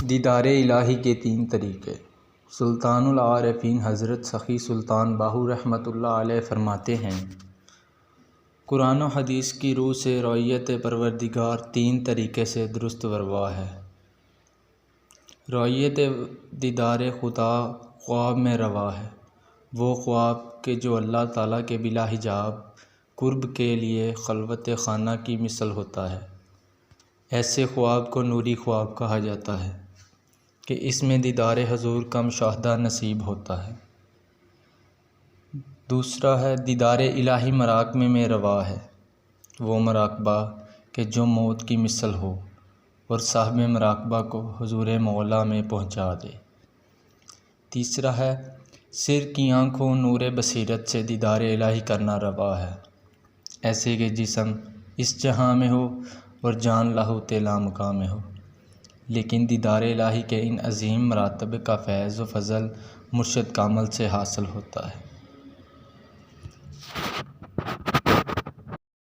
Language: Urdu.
دیدار الہی کے 3 طریقے۔ سلطان العارفین حضرت سخی سلطان باہو رحمۃ اللہ علیہ فرماتے ہیں، قرآن و حدیث کی روح سے رؤیت پروردگار 3 طریقے سے درست وروا ہے۔ رؤیت دیدار خدا خواب میں روا ہے، وہ خواب کہ جو اللہ تعالیٰ کے بلا حجاب قرب کے لیے خلوت خانہ کی مثل ہوتا ہے۔ ایسے خواب کو نوری خواب کہا جاتا ہے کہ اس میں دیدار حضور کا مشاہدہ نصیب ہوتا ہے۔ دوسرا ہے دیدار الہی مراقبے میں روا ہے، وہ مراقبہ کہ جو موت کی مثل ہو اور صاحب مراقبہ کو حضور مولا میں پہنچا دے۔ تیسرا ہے سر کی آنکھوں نور بصیرت سے دیدار الہی کرنا روا ہے، ایسے کہ جسم اس جہاں میں ہو اور جان لاہوت لامکاں میں ہو، لیکن دیدار الہی کے ان عظیم مراتب کا فیض و فضل مرشد کامل سے حاصل ہوتا ہے۔